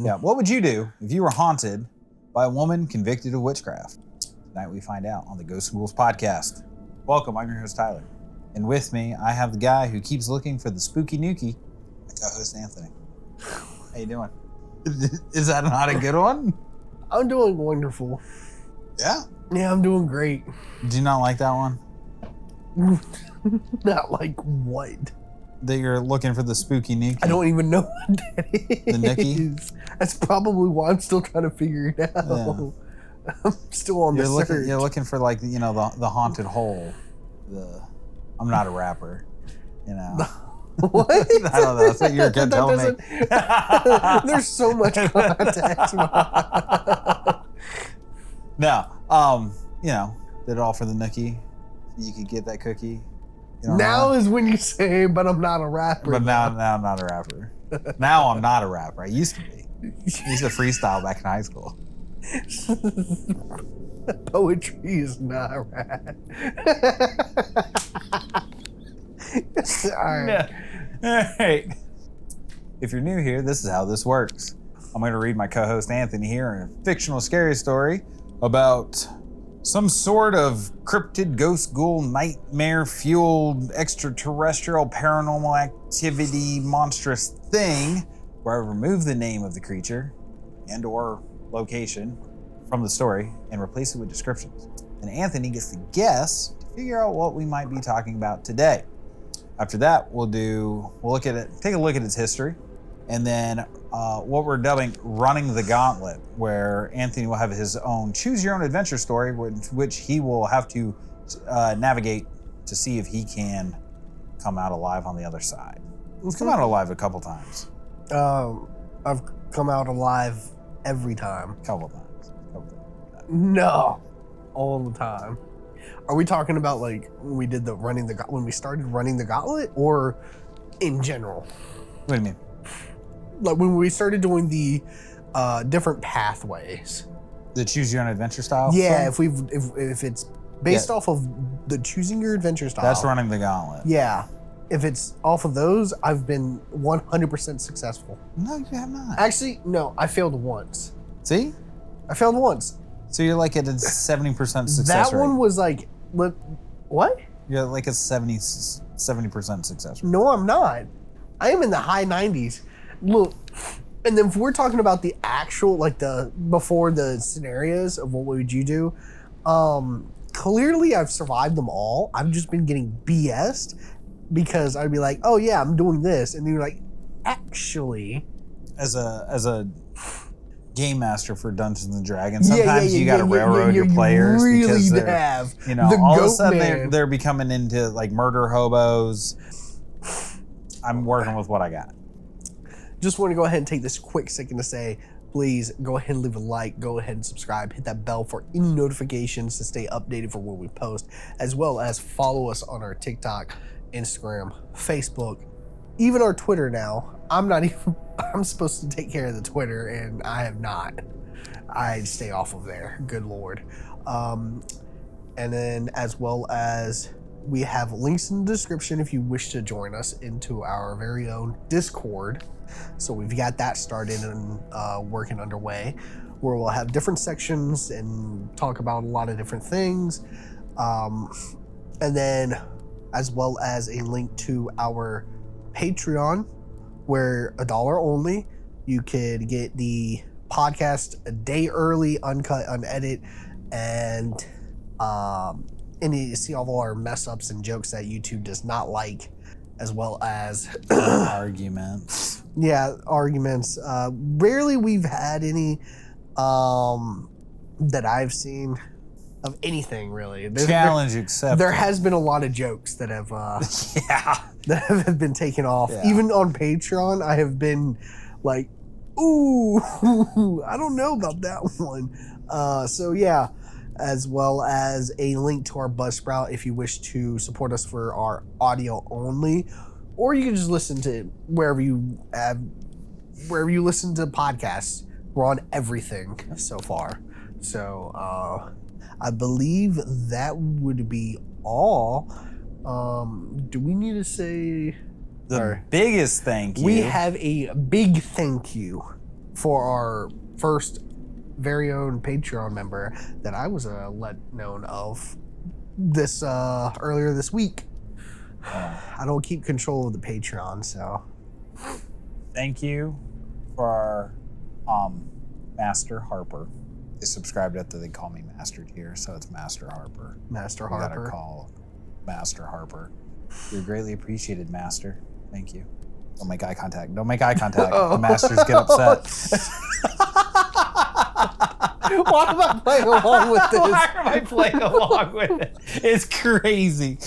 Yeah, what would you do if you were haunted by a woman convicted of witchcraft? Tonight we find out on the Ghosts and Ghouls podcast. Welcome, I'm your host Tyler. And with me, I have the guy who keeps looking for the spooky nookie, my co-host Anthony. How you doing? Is that not a good one? I'm doing wonderful. Yeah? Yeah, I'm doing great. Do you not like that one? Not like what? That you're looking for the spooky nookie? I don't even know what that is. The nookie? That's probably why I'm still trying to figure it out. Yeah. I'm still on the search. You're looking for, like, you know, the haunted hole. I'm not a rapper, you know. What? I don't know. That's what you're going to tell me. There's so much context. No, you know, did it all for the nookie. You could get that cookie. Now is when you say, but I'm not a rapper. But now I'm not a rapper. Now I'm not a rapper. I used to be. I used to freestyle back in high school. Poetry is not rap. All right. All right. If you're new here, this is how this works. I'm going to read my co-host Anthony here a fictional scary story about some sort of cryptid, ghost, ghoul, nightmare-fueled, extraterrestrial, paranormal activity, monstrous thing, where I remove the name of the creature and or location from the story and replace it with descriptions. And Anthony gets to guess to figure out what we might be talking about today. After that, we'll look at it, take a look at its history, and then what we're dubbing Running the Gauntlet, where Anthony will have his own choose your own adventure story, which he will have to navigate to see if he can come out alive on the other side. He's come out alive a couple times. I've come out alive every time. Couple times. No, all the time. Are we talking about like when we did when we started running the gauntlet, or in general? What do you mean? Like when we started doing the different pathways. The choose your own adventure style? Yeah, thing? if it's based off of the choosing your adventure style. That's Running the Gauntlet. Yeah. If it's off of those, I've been 100% successful. No, you have not. Actually, no, I failed once. See? I failed once. So you're like at a 70% success that rate. one was like, what? You're like a 70% success rate. No, I'm not. I am in the high 90s. Look, and then if we're talking about the actual, like before the scenarios of what would you do, clearly I've survived them all. I've just been getting BS'd because I'd be like, oh yeah, I'm doing this. And you're like, actually. As a game master for Dungeons and Dragons, sometimes you got to railroad your players because they're, you know, all of a sudden they're becoming into like murder hobos. I'm working with what I got. Just want to go ahead and take this quick second to say, please go ahead and leave a like, go ahead and subscribe, hit that bell for any notifications to stay updated for when we post, as well as follow us on our TikTok, Instagram, Facebook, even our Twitter now. I'm supposed to take care of the Twitter and I have not. I stay off of there. Good Lord. And then as well as we have links in the description if you wish to join us into our very own Discord. So we've got that started and working underway, where we'll have different sections and talk about a lot of different things. And then as well as a link to our Patreon, where $1 only, you could get the podcast a day early, uncut, unedited, and you see all of our mess ups and jokes that YouTube does not like, as well as arguments. Yeah, arguments. Rarely we've had any that I've seen of anything really. Challenge accepted. There has been a lot of jokes that have that have been taken off. Yeah. Even on Patreon, I have been like, ooh, I don't know about that one. So yeah, as well as a link to our Buzzsprout if you wish to support us for our audio only, or you can just listen to wherever you listen to podcasts. We're on everything so far. So I believe that would be all. Do we need to say the biggest thank you? We have a big thank you for our first very own Patreon member that I was let known of this earlier this week. I don't keep control of the Patreon, so Thank you for our Master Harper. They subscribed at they call me Master Tier, so it's Master Harper. Master We Harper. gotta call Master Harper. You're greatly appreciated, Master. Thank you. Don't make eye contact. Don't make eye contact. Oh. The masters get upset. Why am I playing along with this? Why am I playing along with it? It's crazy.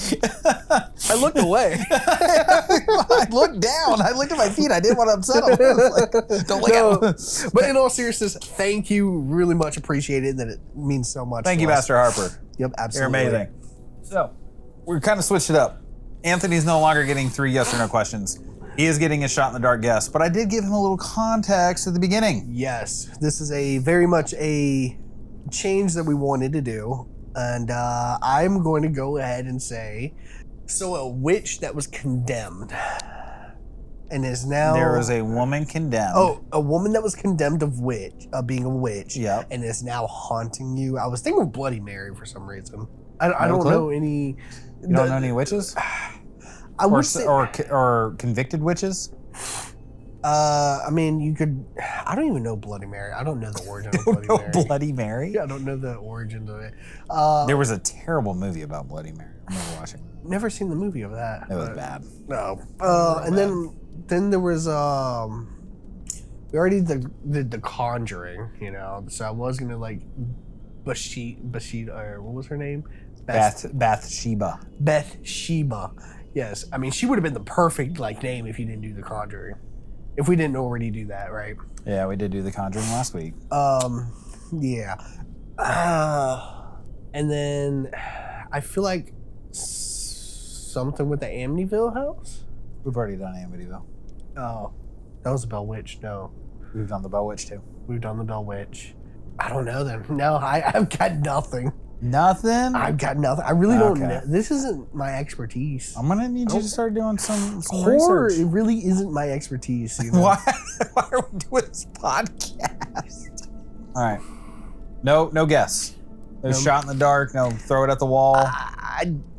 I looked away. I looked down. I looked at my feet. I didn't want to upset him. I was like, don't look at him. But in all seriousness, thank you. Really much appreciated. That it means so much. Thank to you, us. Master Harper. Yep, absolutely. You're amazing. So, we're kind of switched it up. Anthony's no longer getting 3 yes or no questions. He is getting a shot in the dark guess, but I did give him a little context at the beginning. Yes, this is a very much a change that we wanted to do, and I'm going to go ahead and say, so a witch that was condemned and is now There was a woman condemned. Oh, a woman that was condemned of being a witch, Yep. and is now haunting you. I was thinking of Bloody Mary for some reason. I No don't clue? know any. You don't know any witches? I would say, or convicted witches? I mean, you could. I don't even know Bloody Mary. I don't know the origin of Bloody Mary. Bloody Mary? Yeah, I don't know the origins of it. There was a terrible movie about Bloody Mary. I remember watching it. Never seen the movie of that. It was but- bad. No. And then there was we already did the Conjuring, you know. So I was gonna like Bathsheba, or what was her name? Bathsheba. Bathsheba. Yes. I mean, she would have been the perfect like name if you didn't do the Conjuring. If we didn't already do that, right? Yeah, we did do The Conjuring last week. Yeah. And then I feel like something with the Amityville house. We've already done Amityville. Oh, that was the Bell Witch. No, We've done the Bell Witch too. we've done the Bell Witch. I don't know then. No, I've got nothing. Nothing? I've got nothing. I really don't Okay. know. This isn't my expertise. I'm gonna need you to start doing some Horror, research. it really isn't my expertise. You know? Why are we doing this podcast? All right. No guess. No No. shot in the dark. No throw it at the wall.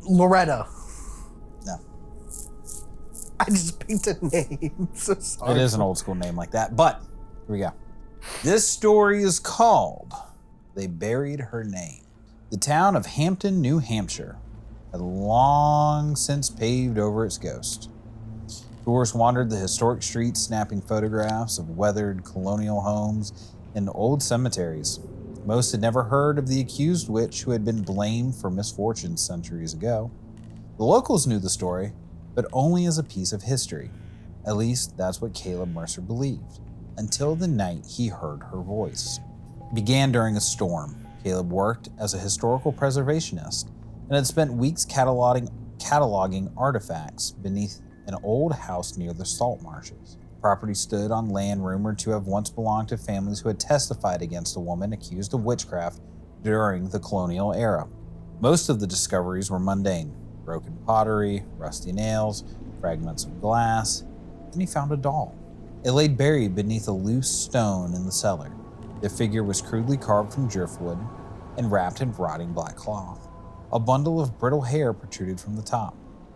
Loretta. No. I just picked a name. So sorry. It is an old school name like that, but here we go. This story is called They Buried Her Name. The town of Hampton, New Hampshire had long since paved over its ghost. Tourists wandered the historic streets, snapping photographs of weathered colonial homes and old cemeteries. Most had never heard of the accused witch who had been blamed for misfortunes centuries ago. The locals knew the story, but only as a piece of history. At least that's what Caleb Mercer believed, until the night he heard her voice. It began during a storm. Caleb worked as a historical preservationist and had spent weeks cataloging artifacts beneath an old house near the salt marshes. The property stood on land rumored to have once belonged to families who had testified against a woman accused of witchcraft during the colonial era. Most of the discoveries were mundane: broken pottery, rusty nails, fragments of glass, and he found a doll. It lay buried beneath a loose stone in the cellar. The figure was crudely carved from driftwood and wrapped in rotting black cloth. A bundle of brittle hair protruded from the top.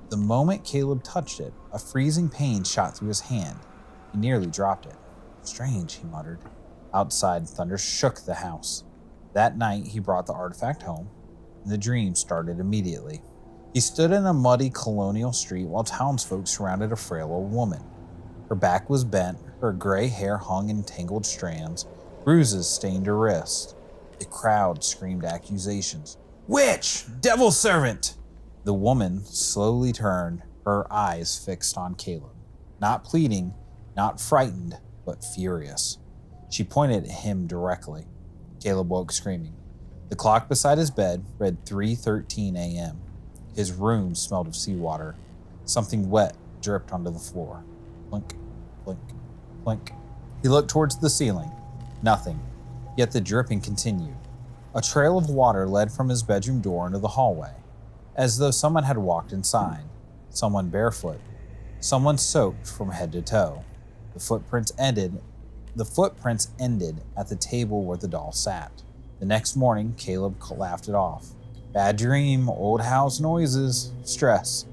The moment Caleb touched it, a freezing pain shot through his hand. He nearly dropped it. Strange, he muttered. Outside, thunder shook the house. That night, he brought the artifact home, and the dream started immediately. He stood in a muddy colonial street while townsfolk surrounded a frail old woman. Her back was bent, her gray hair hung in tangled strands, bruises stained her wrist. The crowd screamed accusations. Witch! Devil servant! The woman slowly turned, her eyes fixed on Caleb. Not pleading, not frightened, but furious. She pointed at him directly. Caleb woke screaming. The clock beside his bed read 3:13 a.m. His room smelled of seawater. Something wet dripped onto the floor. Plink, plink, plink. He looked towards the ceiling. Nothing. Yet the dripping continued. A trail of water led from his bedroom door into the hallway, as though someone had walked inside. Someone barefoot. Someone soaked from head to toe. The footprints ended The footprints ended at the table where the doll sat. The next morning, Caleb laughed it off. Bad dream, old house noises, stress,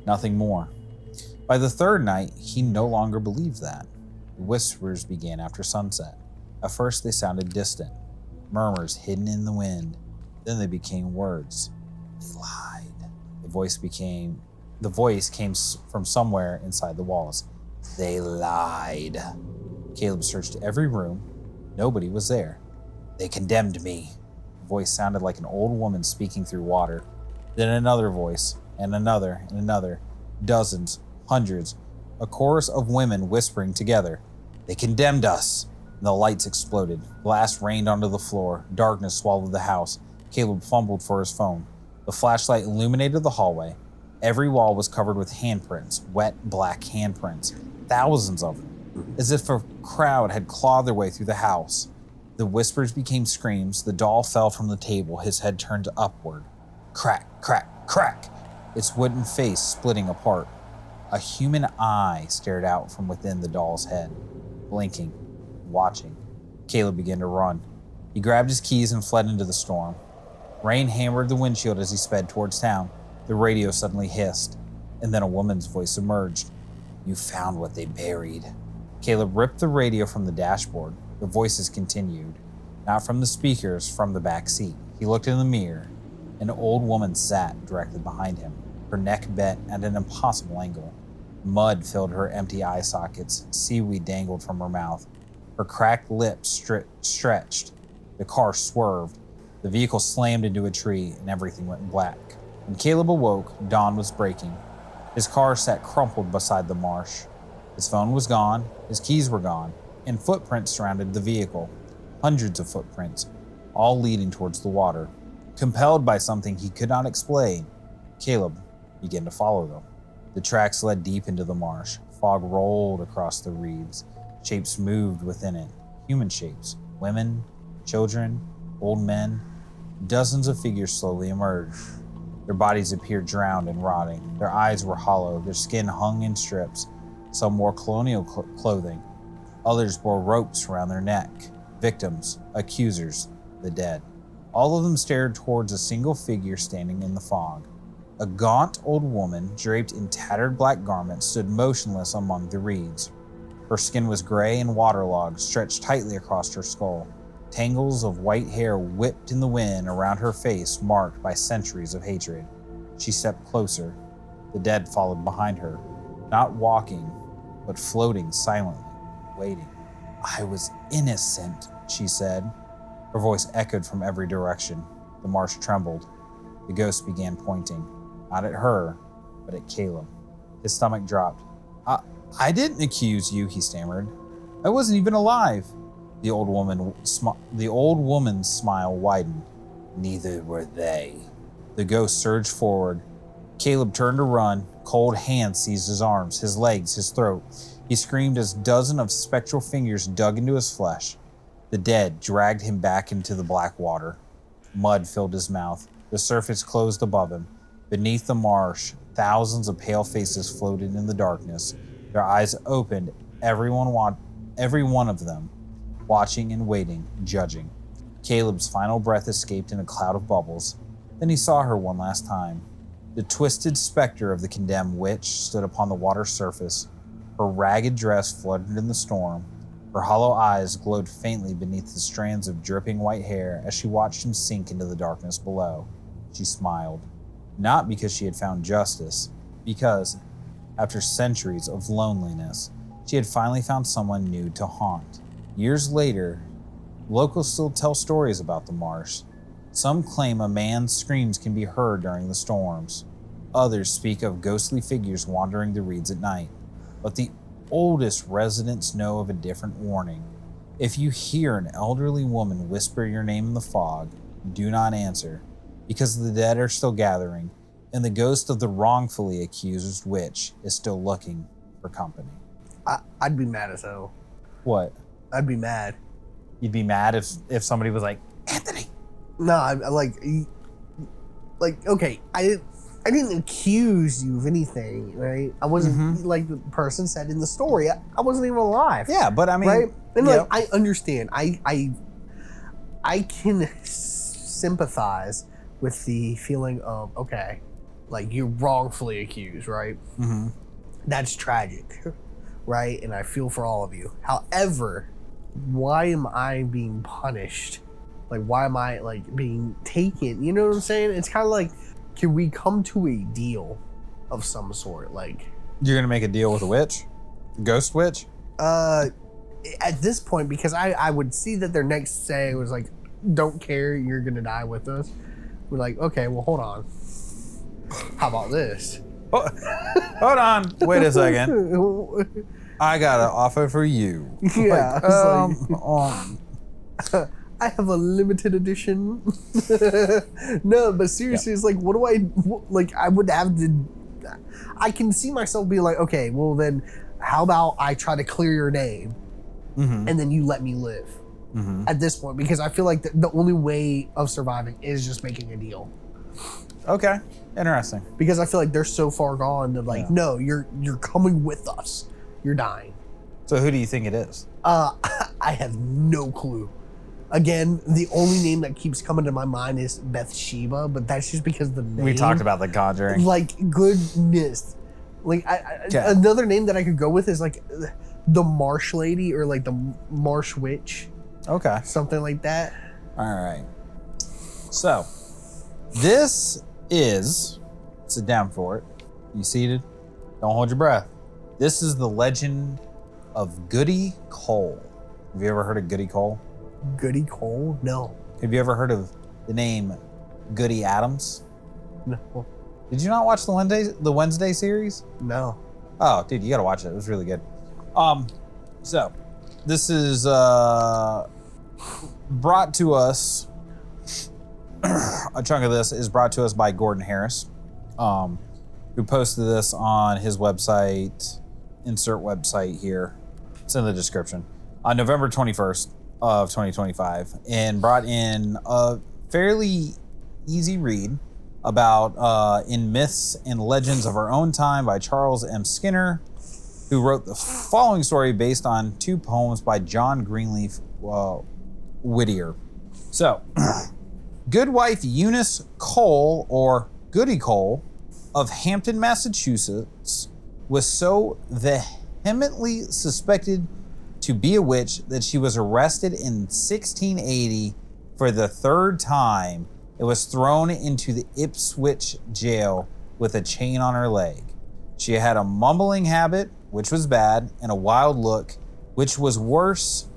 nothing more. By the third night, he no longer believed that. The whispers began after sunset. At first, they sounded distant, murmurs hidden in the wind. Then they became words. They lied. The voice came from somewhere inside the walls. They lied. Caleb searched every room. Nobody was there. They condemned me. The voice sounded like an old woman speaking through water. Then another voice, and another. Dozens, hundreds, a chorus of women whispering together. They condemned us. And the lights exploded. Glass rained onto the floor. Darkness swallowed the house. Caleb fumbled for his phone. The flashlight illuminated the hallway. Every wall was covered with handprints, wet black handprints, thousands of them, as if a crowd had clawed their way through the house. The whispers became screams. The doll fell from the table, his head turned upward. Crack, crack, crack, its wooden face splitting apart. A human eye stared out from within the doll's head, blinking, watching. Caleb began to run. He grabbed his keys and fled into the storm. Rain hammered the windshield as he sped towards town. The radio suddenly hissed, and then a woman's voice emerged. You found what they buried. Caleb ripped the radio from the dashboard. The voices continued, not from the speakers, from the back seat. He looked in the mirror. An old woman sat directly behind him, her neck bent at an impossible angle. Mud filled her empty eye sockets. Seaweed dangled from her mouth. Her cracked lips stretched. The car swerved. The vehicle slammed into a tree, and everything went black. When Caleb awoke, dawn was breaking. His car sat crumpled beside the marsh. His phone was gone, his keys were gone, and footprints surrounded the vehicle. Hundreds of footprints, all leading towards the water. Compelled by something he could not explain, Caleb began to follow them. The tracks led deep into the marsh. Fog rolled across the reeds. Shapes moved within it. Human shapes. Women, children, old men. Dozens of figures slowly emerged. Their bodies appeared drowned and rotting. Their eyes were hollow. Their skin hung in strips. Some wore colonial clothing. Others bore ropes around their neck. Victims, accusers, the dead. All of them stared towards a single figure standing in the fog. A gaunt old woman, draped in tattered black garments, stood motionless among the reeds. Her skin was gray and waterlogged, stretched tightly across her skull. Tangles of white hair whipped in the wind around her face, marked by centuries of hatred. She stepped closer. The dead followed behind her, not walking, but floating silently, waiting. I was innocent, she said. Her voice echoed from every direction. The marsh trembled. The ghost began pointing, not at her, but at Caleb. His stomach dropped. I didn't accuse you, he stammered. I wasn't even alive. The old woman's smile widened. Neither were they. The ghost surged forward. Caleb turned to run. Cold hands seized his arms, his legs, his throat. He screamed as dozens of spectral fingers dug into his flesh. The dead dragged him back into the black water. Mud filled his mouth. The surface closed above him. Beneath the marsh, thousands of pale faces floated in the darkness. Their eyes opened, every one of them, watching and waiting, judging. Caleb's final breath escaped in a cloud of bubbles. Then he saw her one last time. The twisted specter of the condemned witch stood upon the water's surface. Her ragged dress fluttered in the storm. Her hollow eyes glowed faintly beneath the strands of dripping white hair as she watched him sink into the darkness below. She smiled. Not because she had found justice, because, after centuries of loneliness, she had finally found someone new to haunt. Years later, locals still tell stories about the marsh. Some claim a man's screams can be heard during the storms. Others speak of ghostly figures wandering the reeds at night. But the oldest residents know of a different warning. If you hear an elderly woman whisper your name in the fog, do not answer, because the dead are still gathering, and the ghost of the wrongfully accused witch is still looking for company. I'd be mad as hell. What? I'd be mad. You'd be mad if somebody was like, Anthony. No, I'm like, okay, I didn't accuse you of anything, right? I wasn't like the person said in the story. I wasn't even alive. Yeah, but I mean, right? And yep. like I understand. I can sympathize with the feeling of, okay, like you're wrongfully accused, right? Mm-hmm. That's tragic, right? And I feel for all of you. However, why am I being punished? Like, why am I like being taken? You know what I'm saying? It's kind of like, can we come to a deal of some sort? Like, You're gonna make a deal with a witch, ghost witch. At this point, because I would see that their next say was like, don't care, you're gonna die with us. We're like, okay, well, hold on. How about this? Oh, hold on, wait a second. I got an offer for you. Yeah, Like, I have a limited edition. No, but seriously, It's like, what do I like? I would have to. I can see myself being like, okay, well then, how about I try to clear your name, and then you let me live. At this point, because I feel like the only way of surviving is just making a deal. Okay, interesting. Because I feel like they're so far gone that like, no, you're coming with us. You're dying. So who do you think it is? I have no clue. Again, the only name that keeps coming to my mind is Bathsheba, but that's just because the name. We talked about The Conjuring. Like, goodness. Like, another name that I could go with is like the Marsh Lady or like the Marsh Witch. Okay. Something like that. All right. So, this is, sit down for it. You seated? Don't hold your breath. This is the legend of Goody Cole. Have you ever heard of Goody Cole? Goody Cole? No. Have you ever heard of the name Goody Adams? No. Did you not watch the Wednesday series? No. Oh, dude, you gotta watch it. It was really good. So this is brought to us. A chunk of this is brought to us by Gordon Harris, who posted this on his website. Insert website here. It's in the description. On November 21st of 2025, and brought in a fairly easy read about In Myths and Legends of Our Own Time by Charles M. Skinner, who wrote the following story based on 2 poems by John Greenleaf Whittier. So, Goodwife Eunice Cole, or Goody Cole, of Hampton, Massachusetts, was so vehemently suspected to be a witch that she was arrested in 1680 for the 3rd time. It was thrown into the Ipswich jail with a chain on her leg. She had a mumbling habit, which was bad, and a wild look, which was worse.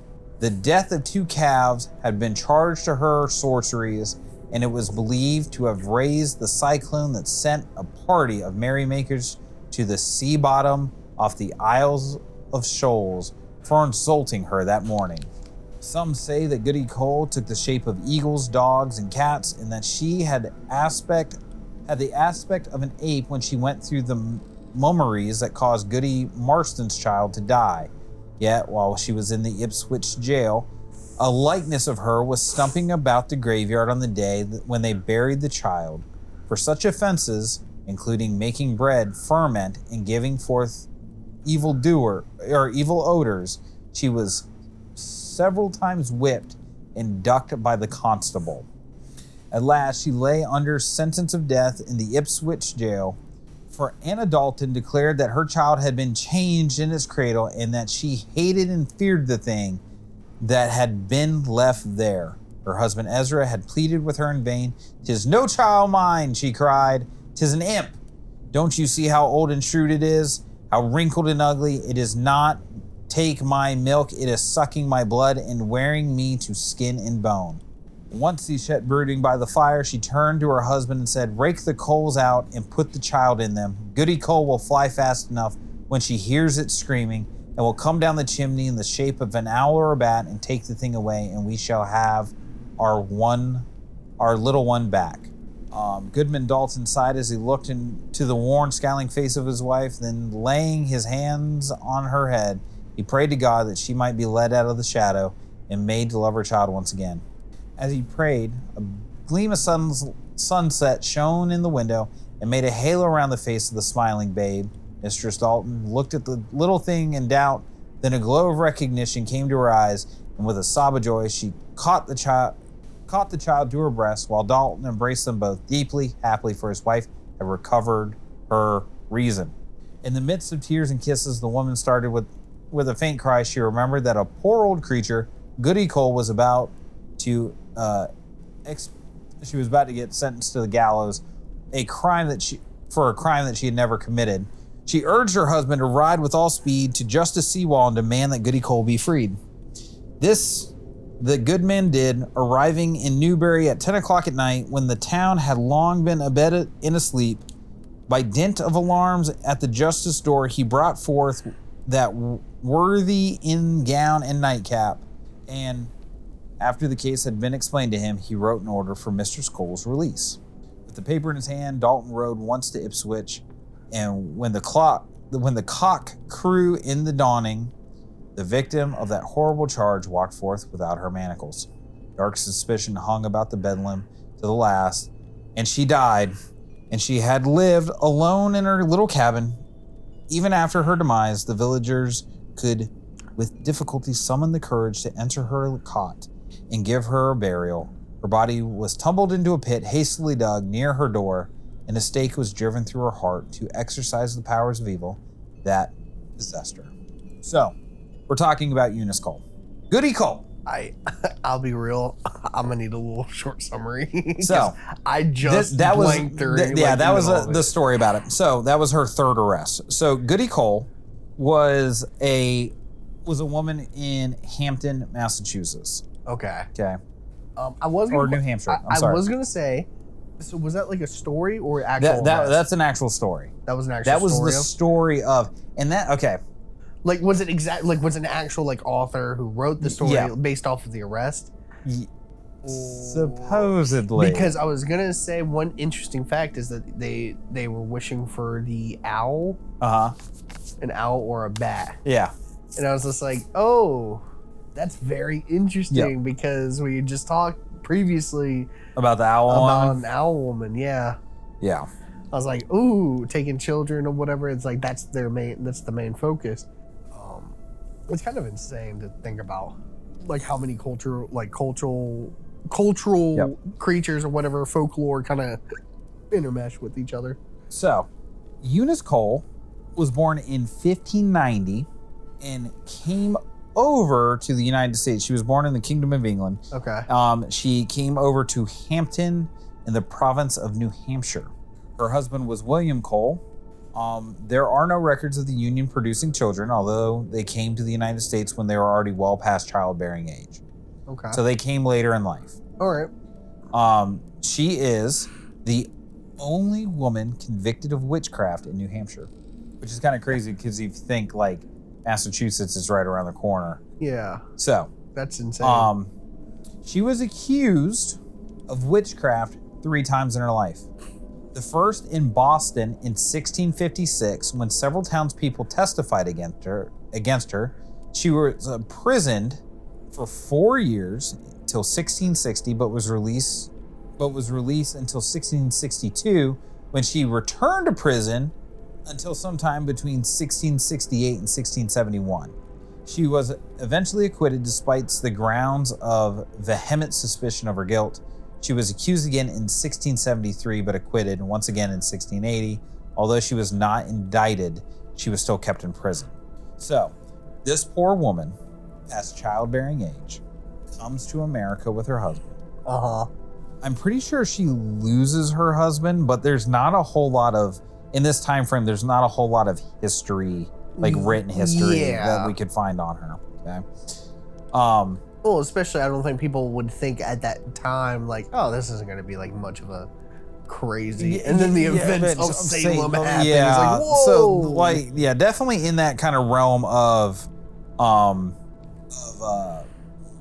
The death of 2 calves had been charged to her sorceries, and it was believed to have raised the cyclone that sent a party of merrymakers to the sea bottom off the Isles of Shoals for insulting her that morning. Some say that Goody Cole took the shape of eagles, dogs, and cats, and that she had the aspect of an ape when she went through the mummeries that caused Goody Marston's child to die. Yet, while she was in the Ipswich jail, a likeness of her was stumping about the graveyard on the day when they buried the child. For such offenses, including making bread ferment and giving forth evil odors, she was several times whipped and ducked by the constable. At last, she lay under sentence of death in the Ipswich jail, for Anna Dalton declared that her child had been changed in its cradle and that she hated and feared the thing that had been left there. Her husband Ezra had pleaded with her in vain. "'Tis no child mine," she cried. "'Tis an imp. Don't you see how old and shrewd it is? How wrinkled and ugly? It is not take my milk, it is sucking my blood and wearing me to skin and bone." Once she sat brooding by the fire, she turned to her husband and said, "Rake the coals out and put the child in them. Goody Cole will fly fast enough when she hears it screaming, and will come down the chimney in the shape of an owl or a bat and take the thing away, and we shall have our little one back." Goodman Dalton sighed as he looked into the worn, scowling face of his wife. Then, laying his hands on her head, he prayed to God that she might be led out of the shadow and made to love her child once again. As he prayed, a gleam of sunset shone in the window, and made a halo around the face of the smiling babe. Mistress Dalton looked at the little thing in doubt, then a glow of recognition came to her eyes, and with a sob of joy, she caught the child to her breast, while Dalton embraced them both deeply, happily, for his wife had recovered her reason. In the midst of tears and kisses, the woman started with a faint cry. She remembered that a poor old creature, Goody Cole, was about to get sentenced to the gallows, a crime that she had never committed. She urged her husband to ride with all speed to Justice Seawall and demand that Goody Cole be freed. This the good man did, arriving in Newbury at 10 o'clock at night when the town had long been abed and asleep. By dint of alarms at the justice door, he brought forth that worthy in gown and nightcap, and after the case had been explained to him, he wrote an order for Mistress Cole's release. With the paper in his hand, Dalton rode once to Ipswich, and when the cock crew in the dawning, the victim of that horrible charge walked forth without her manacles. Dark suspicion hung about the bedlam to the last, and she died, and she had lived alone in her little cabin. Even after her demise, the villagers could with difficulty summon the courage to enter her cot and give her a burial. Her body was tumbled into a pit hastily dug near her door, and a stake was driven through her heart to exorcise the powers of evil that possessed her. So, we're talking about Eunice Cole. Goody Cole. I'll be real. I'm gonna need a little short summary. So I just blanked through. That was the story about it. So that was her third arrest. So Goody Cole was a woman in Hampton, Massachusetts. Okay. Okay. New Hampshire. I was gonna say. So was that like a story or actual? That's an actual story. That was an actual. That was story the story of, and that okay. Like, was it exact? Like, was an actual like author who wrote the story based off of the arrest? Supposedly. Because I was gonna say one interesting fact is that they were wishing for the owl. An owl or a bat. Yeah. And I was just like, oh, that's very interesting because we just talked previously about the owl about an owl woman. Yeah. Yeah. I was like, ooh, taking children or whatever. It's like that's the main focus. It's kind of insane to think about, like how many cultural creatures or whatever folklore kind of intermesh with each other. So, Eunice Cole was born in 1590 and came over to the United States. She was born in the Kingdom of England. Okay. She came over to Hampton in the province of New Hampshire. Her husband was William Cole. There are no records of the union producing children, although they came to the United States when they were already well past childbearing age. Okay. So they came later in life. All right. She is the only woman convicted of witchcraft in New Hampshire, which is kind of crazy because you think like Massachusetts is right around the corner. Yeah. So that's insane. She was accused of witchcraft 3 times in her life. The first in Boston in 1656, when several townspeople testified against her. She was imprisoned for 4 years till 1660, but was released until 1662, when she returned to prison until sometime between 1668 and 1671. She was eventually acquitted despite the grounds of vehement suspicion of her guilt. She was accused again in 1673, but acquitted once again in 1680. Although she was not indicted, she was still kept in prison. So, this poor woman, past childbearing age, comes to America with her husband. I'm pretty sure she loses her husband, but there's not a whole lot of, in this time frame, there's not a whole lot of history, like written history that we could find on her. Okay. Well, especially I don't think people would think at that time like, oh, this isn't going to be like much of a crazy. And then the events of Salem happen. Yeah. It's like, whoa. So like, yeah, definitely in that kind of realm of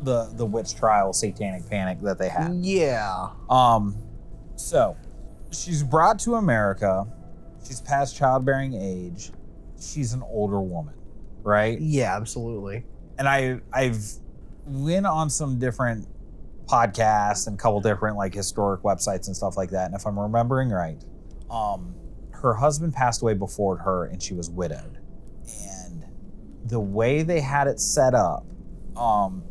the witch trial, satanic panic that they had. Yeah. So she's brought to America. She's past childbearing age. She's an older woman, right? Yeah, absolutely. And I've went on some different podcasts and a couple different like historic websites and stuff like that. And if I'm remembering right, Her husband passed away before her, and she was widowed. And the way they had it set up,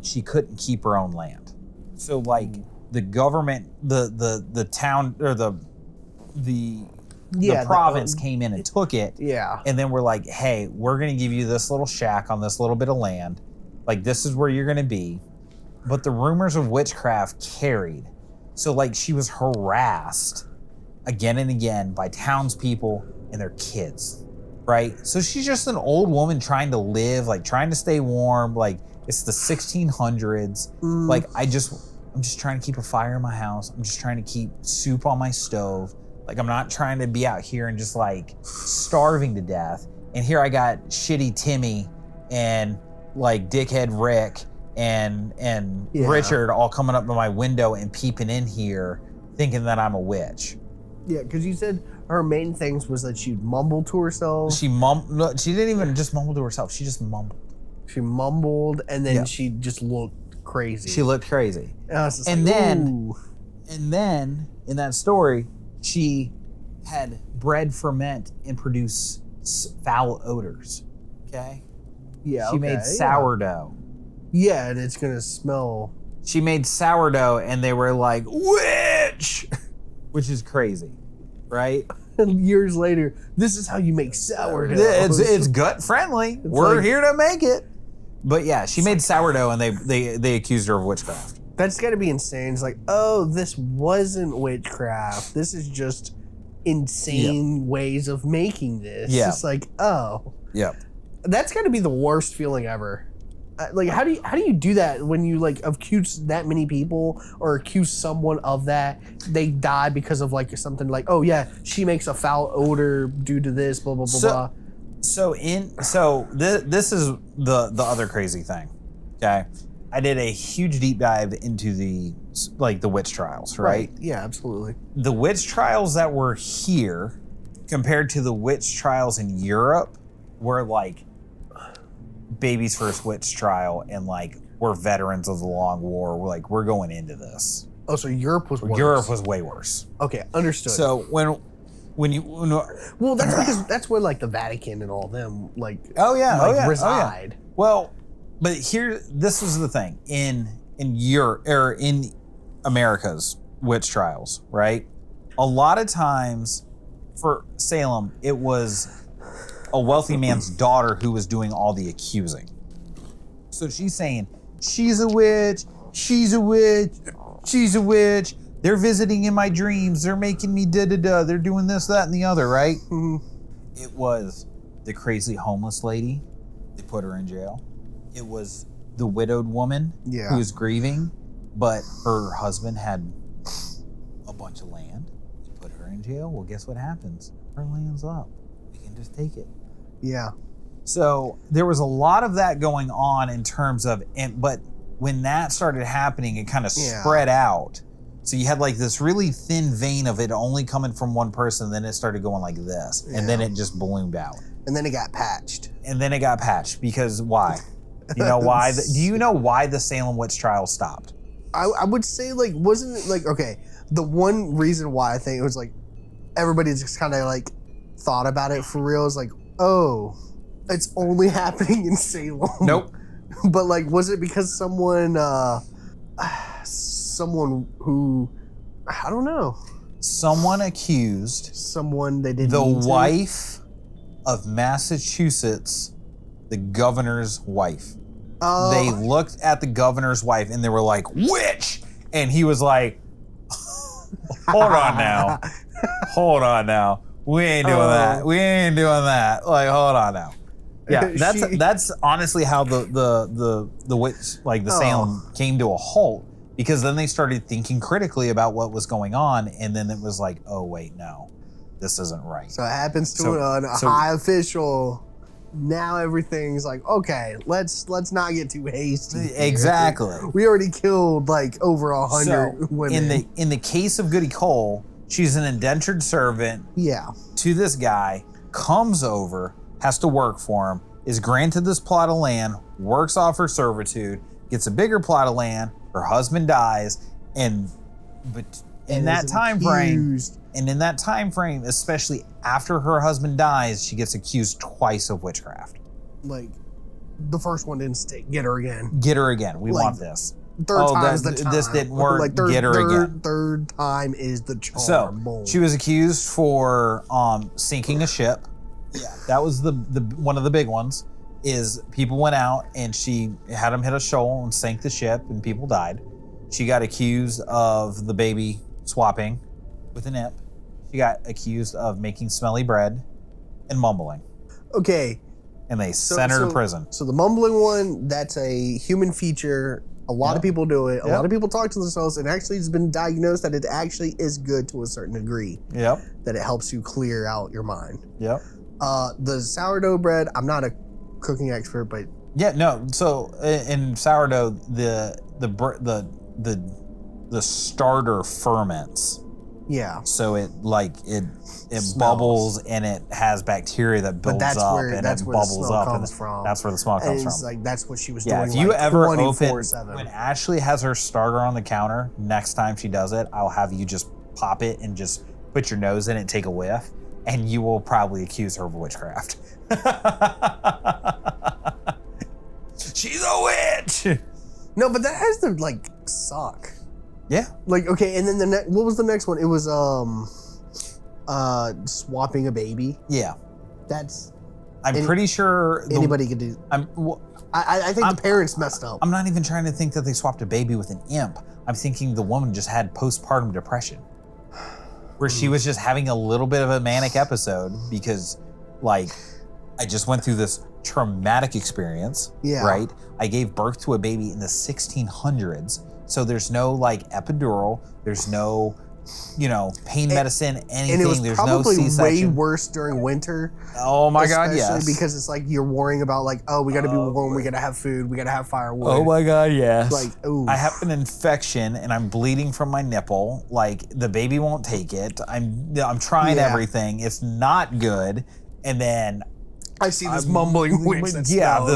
she couldn't keep her own land. So like the government, the town or the province came in and took it. Yeah. And then we're like, hey, we're gonna give you this little shack on this little bit of land. Like this is where you're gonna be. But the rumors of witchcraft carried. So like she was harassed again and again by townspeople and their kids, right? So she's just an old woman trying to live, like trying to stay warm. Like it's the 1600s. Like I'm just trying to keep a fire in my house. I'm just trying to keep soup on my stove. Like I'm not trying to be out here and just like starving to death. And here I got shitty Timmy and like dickhead Rick and Richard all coming up to my window and peeping in here thinking that I'm a witch. Yeah, because you said her main things was that she'd mumble to herself. She didn't even just mumble to herself. She just mumbled. She mumbled, and then she just looked crazy. She looked crazy. And then in that story, she had bread ferment and produce foul odors. Okay? Yeah, She made sourdough. Yeah, and it's gonna smell. She made sourdough, and they were like, witch! Which is crazy, right? And years later, this is how you make sourdough. It's gut friendly. We're here to make it. But yeah, she made sourdough, and they accused her of witchcraft. That's got to be insane. It's like, oh, this wasn't witchcraft. This is just insane ways of making this. Yeah. It's like, oh. Yeah. That's got to be the worst feeling ever. Like, how do you do that when you like accuse that many people or accuse someone of that? They die because of like something like, oh yeah, she makes a foul odor due to this, blah blah blah blah. This is the other crazy thing. Okay, I did a huge deep dive into the witch trials, right? Yeah, absolutely. The witch trials that were here compared to the witch trials in Europe were like baby's first witch trial, and like we're veterans of the long war. We're going into this. Oh, so Europe was worse. Europe was way worse. Okay, understood. So well, that's because that's where like the Vatican and all them like reside. Well, but this was the thing in Europe or in America's witch trials, right? A lot of times for Salem, it was a wealthy man's daughter who was doing all the accusing. So she's saying, she's a witch, she's a witch, she's a witch. They're visiting in my dreams. They're making me da-da-da. They're doing this, that, and the other, right? It was the crazy homeless lady. They put her in jail. It was the widowed woman who was grieving, but her husband had a bunch of land. They put her in jail. Well, guess what happens? Her land's up. We can just take it. Yeah. So there was a lot of that going on in terms of, but when that started happening, it kind of spread out. So you had like this really thin vein of it only coming from one person, then it started going like this, and then it just ballooned out. And then it got patched. Because why? You know why? Do you know why the Salem witch trial stopped? I would say like, wasn't it like, okay, the one reason why I think it was like, everybody just kind of like thought about it for real is like, oh, it's only happening in Salem. Nope. But like, was it because someone who, I don't know. Someone accused someone they didn't the mean to? wife of Massachusetts, the governor's wife. They looked at the governor's wife and they were like, witch! And he was like, hold on now. We ain't doing that. Like, hold on now. Yeah, that's honestly how the witch, like the Salem, came to a halt, because then they started thinking critically about what was going on, and then it was like, oh wait, no, this isn't right. So it happens to a high official. Now everything's like, okay, let's not get too hasty. Exactly. We already killed like over 100 women. In the case of Goody Cole, she's an indentured servant. Yeah. To this guy, comes over, has to work for him, is granted this plot of land, works off her servitude, gets a bigger plot of land, her husband dies, but in that time frame, especially after her husband dies, she gets accused twice of witchcraft. Like, the first one didn't stick. Get her again. Get her again. We Like, want this. Third time's the time. This didn't work. Like, Get her again. Third time is the charm. So Boom. she was accused for sinking a ship. Yeah. That was the one of the big ones. Is people went out and she had them hit a shoal and sank the ship and people died. She got accused of the baby swapping with an imp. She got accused of making smelly bread and mumbling. Okay. And they sent her to prison. So the mumbling one, that's a human feature. A lot of people do it. A lot of people talk to themselves, and actually it's been diagnosed that it actually is good to a certain degree. Yep. That it helps you clear out your mind. Yep. The sourdough bread, I'm not a cooking expert, but yeah, no. So in sourdough, the starter ferments. Yeah. So it bubbles and it has bacteria that builds up and it bubbles up. Comes from. That's where the smell comes from. It's like that's what she was doing. Yeah, if you ever open 24/7. when Ashley has her starter on the counter, next time she does it, I'll have you just pop it and just put your nose in it and take a whiff, and you will probably accuse her of witchcraft. She's a witch. No, but that has to like suck. Yeah. Like, okay, and then what was the next one? It was swapping a baby. Yeah. That's. I'm pretty sure anybody could do. I think the parents messed up. I'm not even trying to think that they swapped a baby with an imp. I'm thinking the woman just had postpartum depression, where she was just having a little bit of a manic episode because, like, I just went through this traumatic experience. Yeah. Right. I gave birth to a baby in the 1600s. So there's no like epidural, there's no, pain medicine, anything. And it was there's probably no C-section. way worse during winter. Oh my God, yes. Because it's like you're worrying about like, oh, we got to be warm, we got to have food, we got to have firewood. Oh my God, yes. Like, ooh. I have an infection and I'm bleeding from my nipple. Like the baby won't take it. I'm trying everything. It's not good. And then I see this mumbling witch. Yeah,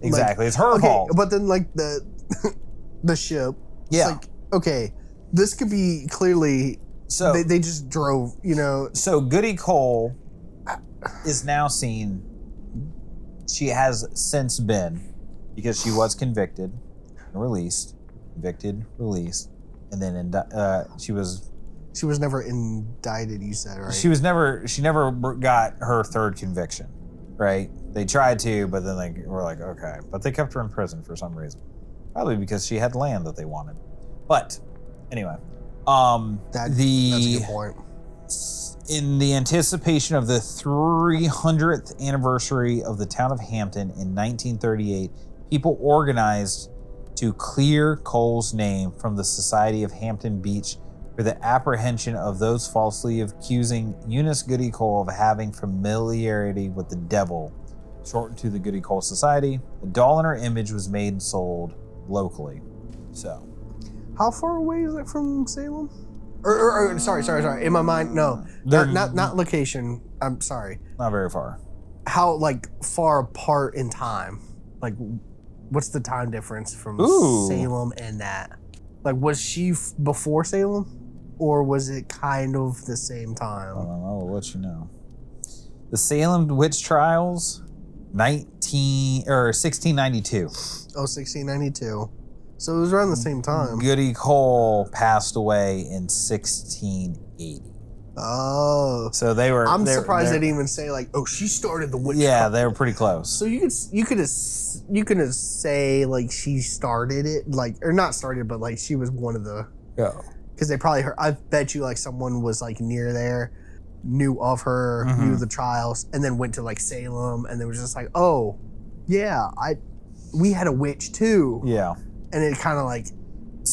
exactly. It's her fault. But then like the ship. Yeah. It's like, okay, this could be clearly. So they just drove. So Goody Cole is now seen. She has since been, because she was convicted and released, and then she was. She was never indicted, you said, right? She never got her third conviction, right? They tried to, but then they were like, okay. But they kept her in prison for some reason. Probably because she had land that they wanted. But anyway, that's a good point. In the anticipation of the 300th anniversary of the town of Hampton in 1938, people organized to clear Cole's name from the Society of Hampton Beach for the apprehension of those falsely accusing Eunice Goody Cole of having familiarity with the devil. Shortened to the Goody Cole Society, a doll in her image was made and sold locally. So, how far away is it from Salem? Or sorry. In my mind, no, not location. I'm sorry. Not very far. How far apart in time? Like, what's the time difference from Salem and that? Like, was she before Salem? Or was it kind of the same time? I'll let you know. The Salem witch trials, 1692. Oh, 1692. So it was around the same time. Goody Cole passed away in 1680. Oh. So they were. I'm surprised they didn't even say she started the witch. Yeah, they were pretty close. So you could say she started it, or not started, but she was one of the. Yeah. Because they probably heard. I bet you someone was near there, knew of her, knew the trials, and then went to Salem, and they were just oh, yeah, we had a witch too. Yeah. And it kind of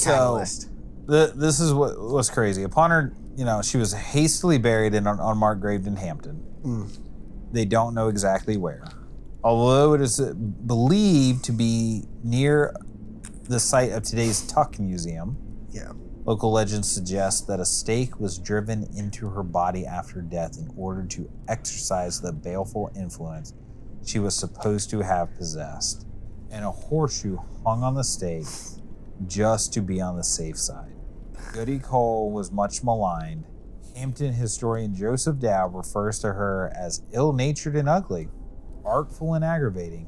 catalyst. This is what was crazy. Upon her, she was hastily buried in an unmarked grave in Hampton. They don't know exactly where, although it is believed to be near the site of today's Tuck Museum. Yeah. Local legends suggest that a stake was driven into her body after death in order to exorcise the baleful influence she was supposed to have possessed, and a horseshoe hung on the stake just to be on the safe side. Goody Cole was much maligned. Hampton historian Joseph Dowd refers to her as ill-natured and ugly, artful and aggravating,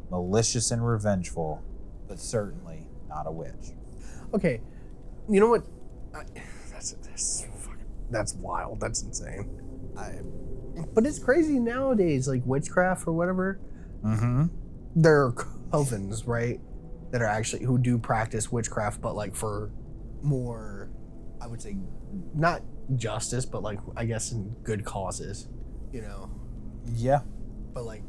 malicious and revengeful, but certainly not a witch. Okay, you know what? That's wild. That's insane. But it's crazy nowadays, like witchcraft or whatever. Mm-hmm. There are covens, right, that are actually who do practice witchcraft, but like for more, I would say, not justice, but like I guess in good causes, you know. Yeah. But like,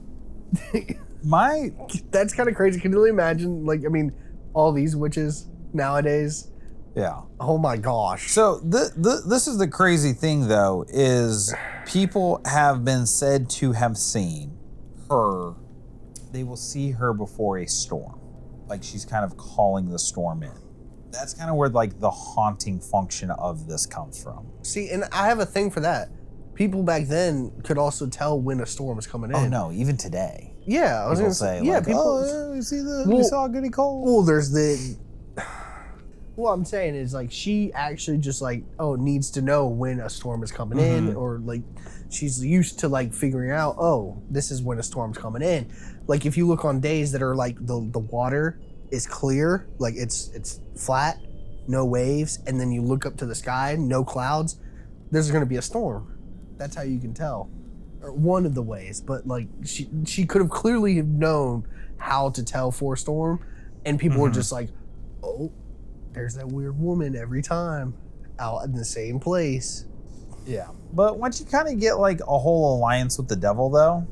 that's kind of crazy. Can you really imagine? Like, I mean, all these witches nowadays. Yeah. Oh my gosh. So this is the crazy thing, though, is people have been said to have seen her. They will see her before a storm. Like she's kind of calling the storm in. That's kind of where like the haunting function of this comes from. See, and I have a thing for that. People back then could also tell when a storm was coming in. Oh no, even today. Yeah, I was going to say. Yeah, like, people. Oh, yeah, we saw Goody Cole. Well, there's the. What I'm saying is like she actually just like needs to know when a storm is coming in, or like she's used to like figuring out this is when a storm's coming in. Like if you look on days that are like the water is clear, like it's flat, no waves, and then you look up to the sky, no clouds, there's going to be a storm. That's how you can tell, or one of the ways. But like she could have clearly known how to tell for a storm, and people were just like, there's that weird woman every time out in the same place. Yeah. But once you kind of get like a whole alliance with the devil, though.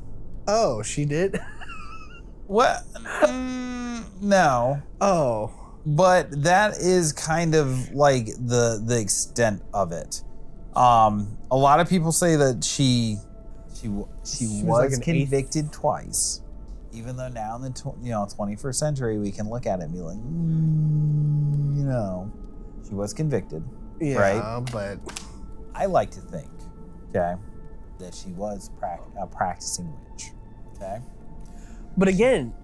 Oh, she did? What? No. Oh. But that is kind of like the extent of it. A lot of people say that she was like convicted twice. Even though now in the 21st century we can look at it and be like, she was convicted, right? But I like to think, that she was a practicing witch, But again,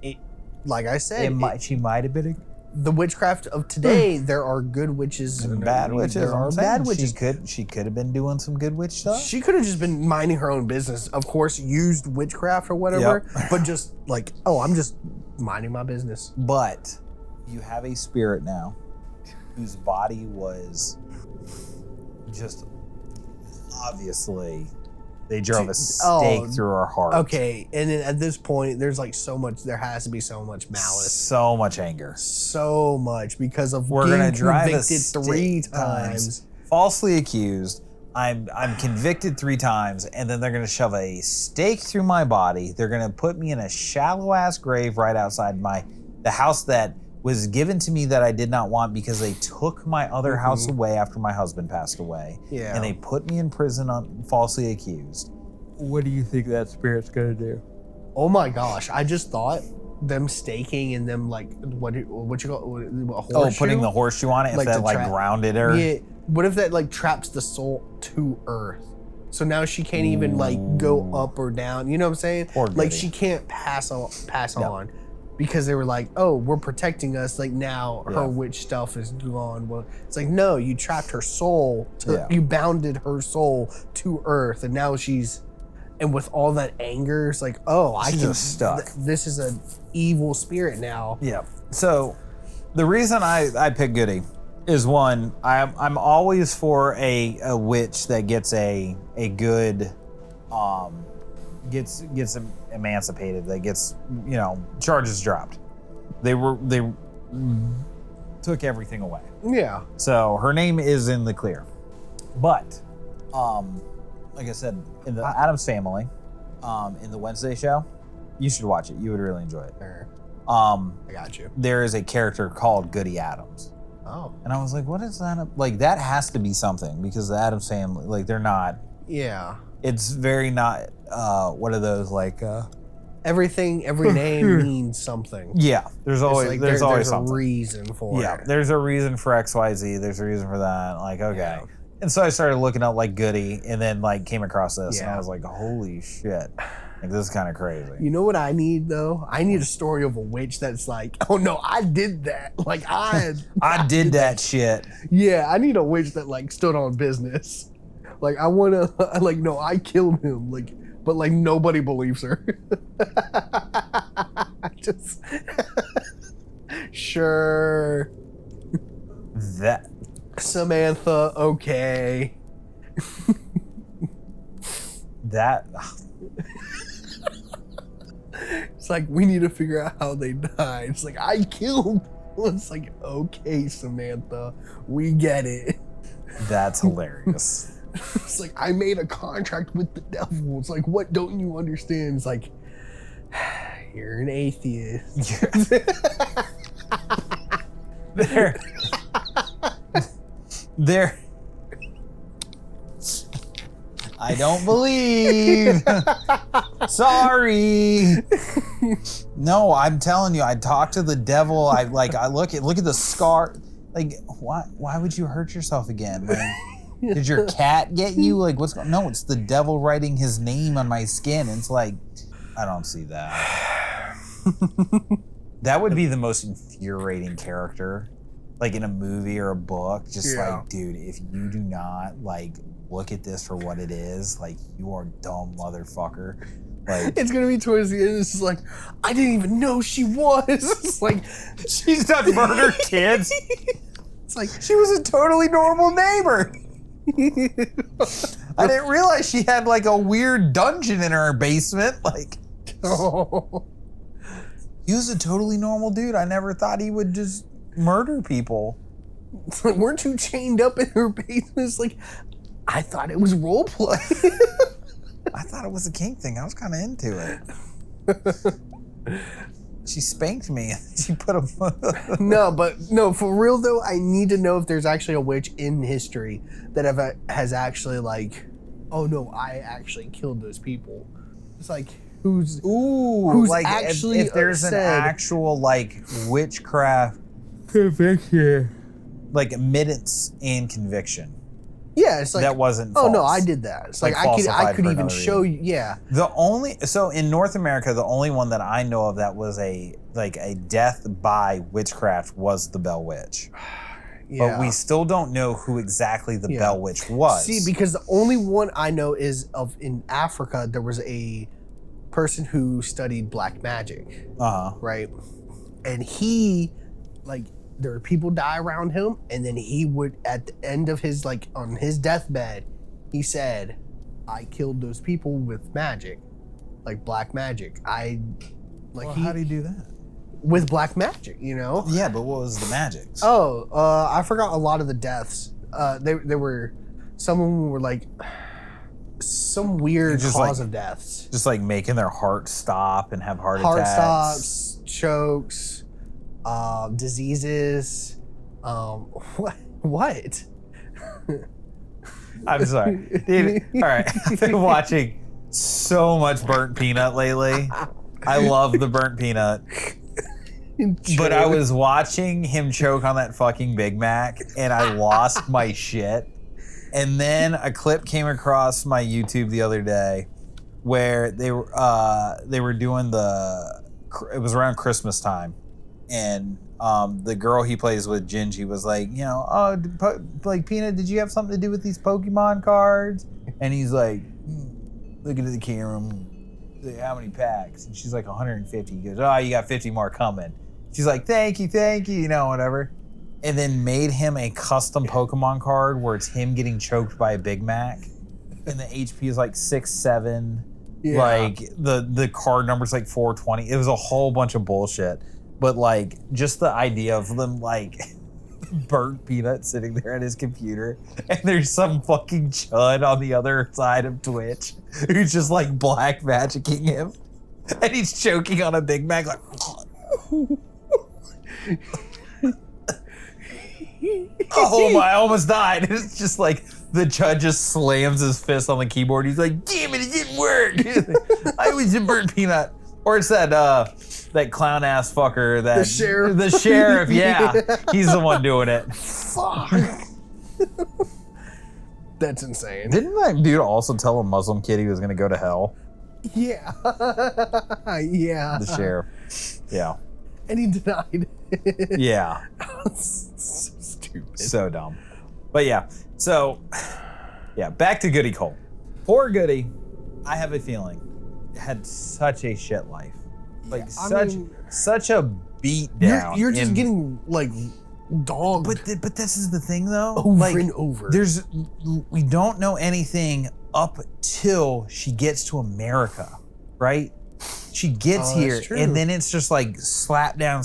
like I said, she might have been the witchcraft of today. There are good witches and bad witches. There are bad witches. She could have been doing some good witch stuff. She could have just been minding her own business. Of course, used witchcraft or whatever, but just like, I'm just minding my business. But you have a spirit now whose body was just obviously they drove a stake through her heart. Okay, and then at this point, there's like there has to be so much malice, so much anger, so much because of we're gonna drive convicted 3 times, falsely accused. I'm convicted 3 times, and then they're gonna shove a stake through my body. They're gonna put me in a shallow ass grave right outside the house that was given to me that I did not want because they took my other house away after my husband passed away. Yeah. And they put me in prison falsely accused. What do you think that spirit's gonna do? Oh my gosh! I just thought them staking and them like what you call a horseshoe? Putting the horseshoe on it, like if that grounded her. Yeah. What if that like traps the soul to earth? So now she can't even like go up or down. You know what I'm saying? Like she can't pass on. Because they were like, we're protecting us. Like now her witch stuff is gone. Well, it's like, no, you trapped her soul. You bounded her soul to earth. And now and with all that anger, it's like, she's just stuck. This is an evil spirit now. Yeah. So the reason I picked Goody is one, I'm always for a witch that gets a good, gets emancipated, that gets charges dropped. They took everything away. Yeah. So her name is in the clear. But like I said, in the Addams Family, in the Wednesday show, you should watch it. You would really enjoy it. I got you. There is a character called Goody Addams. Oh. And I was like, what is that? Like that has to be something because the Addams Family, like they're not. Yeah. It's very not what are those like every name means something. Yeah. There's always there's always a reason for it. Yeah. There's a reason for XYZ, there's a reason for that. Like, okay. Yeah. And so I started looking up like Goody and then like came across this and I was like, holy shit. Like, this is kind of crazy. You know what I need though? I need a story of a witch that's like, oh no, I did that. Like I did that shit. Yeah, I need a witch that like stood on business. Like I wanna like no, I killed him. Like, but like nobody believes her. Just sure. That Samantha, okay. that It's like we need to figure out how they died. It's like I killed. It's like okay, Samantha, we get it. that's hilarious. It's like I made a contract with the devil. It's like what don't you understand? It's like you're an atheist. There. I don't believe. Sorry. No, I'm telling you, I talked to the devil. I look at the scar. Like, why would you hurt yourself again? Like, did your cat get you? Like, what's going on? No, it's the devil writing his name on my skin. It's like, I don't see that. That would be the most infuriating character, like in a movie or a book. Just like, dude, if you do not like look at this for what it is, like, you are dumb motherfucker. Like, it's gonna be towards the end. It's just like I didn't even know she was. It's like she's not murdered kids. It's like she was a totally normal neighbor. I didn't realize she had like a weird dungeon in her basement. Like, oh. He was a totally normal dude. I never thought he would just murder people. It's like, weren't you chained up in her basement? It's like, I thought it was role play. I thought it was a kink thing. I was kind of into it. She spanked me. She put a... No, for real though, I need to know if there's actually a witch in history that has actually like, oh no, I actually killed those people. It's like, who's like actually if there's an actual like witchcraft conviction, like admittance and conviction. Yeah, it's like that wasn't. Oh false. no, I did that. It's like I could even show you. Yeah. So in North America, the only one that I know of that was a death by witchcraft was the Bell Witch. Yeah. But we still don't know who exactly the Bell Witch was. See, because the only one I know is in Africa, there was a person who studied black magic. Right? And he, like, there were people die around him, and then he would, at the end of his, like, on his deathbed, he said, I killed those people with magic. Like, black magic. How do you do that? With black magic, you know? Yeah, but what was the magic? I forgot a lot of the deaths. They were, some of them were like some weird cause of deaths. Just like making their heart stop and have heart attacks. Heart stops, chokes, diseases. What? I'm sorry. Dude, all right. I've been watching so much Burnt Peanut lately. I love the Burnt Peanut. But I was watching him choke on that fucking Big Mac and I lost my shit. And then a clip came across my YouTube the other day where they were doing it was around Christmas time, and the girl he plays with, Gingy, was like, you know, oh, like, Peanut, did you have something to do with these Pokemon cards? And he's like, looking at the camera, like, how many packs? And she's like, 150. He goes, oh, you got 50 more coming. She's like, thank you, you know, whatever. And then made him a custom Pokemon card where it's him getting choked by a Big Mac. And the HP is like 6'7". Yeah. Like the card number's like 420. It was a whole bunch of bullshit. But like just the idea of them like Burnt Peanut sitting there at his computer and there's some fucking chud on the other side of Twitch who's just like black magicking him. And he's choking on a Big Mac like oh my, I almost died. It's just like the judge just slams his fist on the keyboard. He's like, damn it, it didn't work. I was a Burnt Peanut. Or it's that clown ass fucker, the sheriff, yeah. He's the one doing it. Fuck. That's insane. Didn't that dude also tell a Muslim kid he was gonna go to hell? Yeah. Yeah. The sheriff. Yeah. And he denied. Yeah. So stupid. So dumb. But yeah. So, yeah, back to Goody Cole. Poor Goody, I have a feeling, had such a shit life. Like, such a beat down. You're just getting, like, dogged. But this is the thing, though. Over and over. We don't know anything up till she gets to America, right? She gets here, and then it's just like slap down,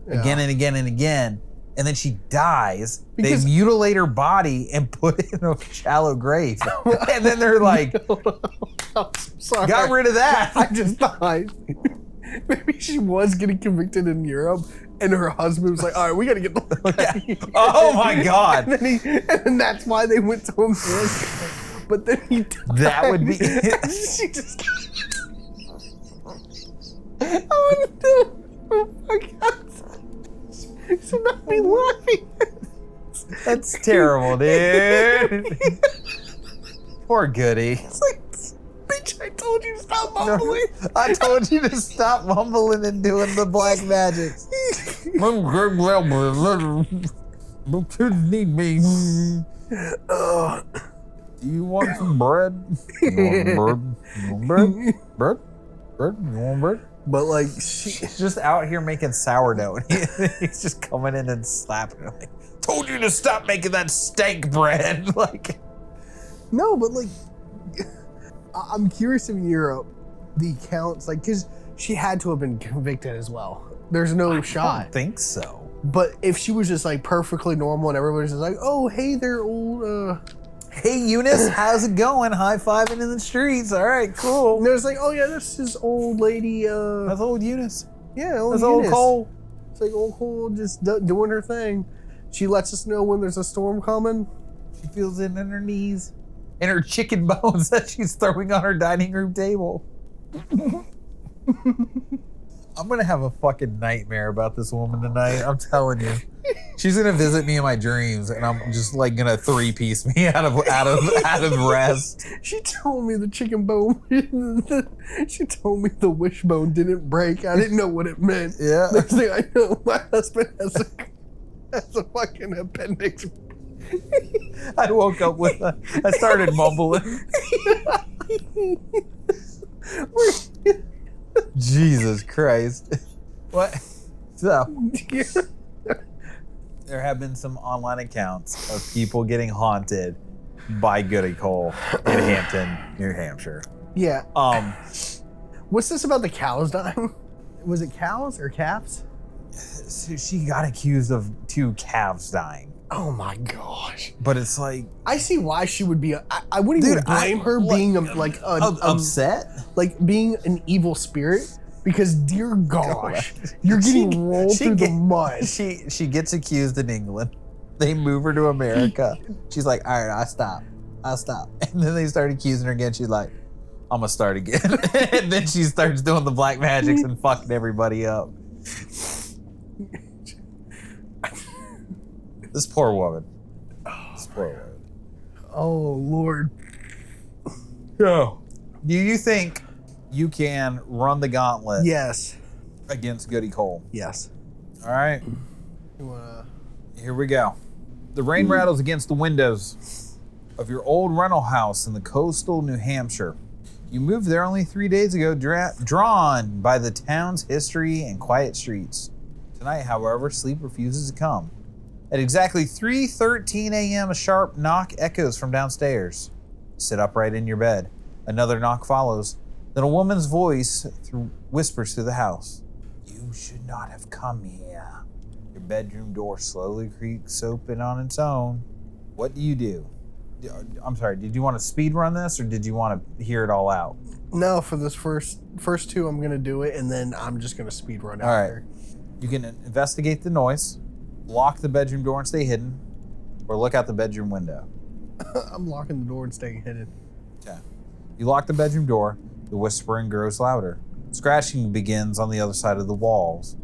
again and again and again. And then she dies. They mutilate her body and put it in a shallow grave. And then they're like, I'm sorry. Got rid of that. I just thought maybe she was getting convicted in Europe, and her husband was like, all right, we got to get the fuck out of here. Oh my God. And that's why they went to America. But then he died. That would be She just... Oh my God. Should not be laughing. That's terrible, dude. Poor Goody. It's like, bitch, I told you to stop mumbling. No, I told you to stop mumbling and doing the black magic. My kids need me. Do you want some bread? You want bread? You want bread? Bread? Bread? You want bread? But like, she's just out here making sourdough. He's just coming in and slapping her. Like, told you to stop making that steak bread. Like, no, but like, I'm curious in Europe, the accounts, like, because she had to have been convicted as well. There's no shot. I don't think so. But if she was just like perfectly normal and everybody's just like, oh, hey there, old, hey, Eunice, how's it going? High-fiving in the streets. All right, cool. And there's like, oh yeah, this is old lady. That's old Eunice. Yeah, old That's Eunice. old Cole. It's like old Cole just doing her thing. She lets us know when there's a storm coming. She feels it in her knees and her chicken bones that she's throwing on her dining room table. I'm gonna have a fucking nightmare about this woman tonight. I'm telling you. She's gonna visit me in my dreams, and I'm just like gonna three-piece me out of rest. She told me the chicken bone. She told me the wishbone didn't break. I didn't know what it meant. Yeah. Next thing I know, my husband has a fucking appendix. I woke up with I started mumbling. Jesus Christ. What? So, there have been some online accounts of people getting haunted by Goody Cole in Hampton, New Hampshire. Yeah. What's this about the cows dying? Was it cows or calves? So she got accused of 2 calves dying. Oh my gosh. But it's like, I see why she would be. I wouldn't even blame her being upset, like being an evil spirit. Because dear gosh, you're getting rolled through the mud. She gets accused in England. They move her to America. She's like, all right, I'll stop. And then they start accusing her again. She's like, I'm gonna start again. And then she starts doing the black magics and fucking everybody up. This poor woman. Oh Lord. Yeah. Do you think you can run the gauntlet? Yes. Against Goody Cole? Yes. All right. Here we go. The rain rattles against the windows of your old rental house in the coastal New Hampshire. You moved there only 3 days ago, drawn by the town's history and quiet streets. Tonight, however, sleep refuses to come. At exactly 3:13 a.m., a sharp knock echoes from downstairs. You sit upright in your bed. Another knock follows. Then a woman's voice whispers through the house. You should not have come here. Your bedroom door slowly creaks open on its own. What do you do? I'm sorry, did you want to speed run this or did you want to hear it all out? No, for this first 2, I'm going to do it and then I'm just going to speed run after. All right. You can investigate the noise, lock the bedroom door and stay hidden, or look out the bedroom window. I'm locking the door and staying hidden. Okay. You lock the bedroom door. The whispering grows louder. Scratching begins on the other side of the walls.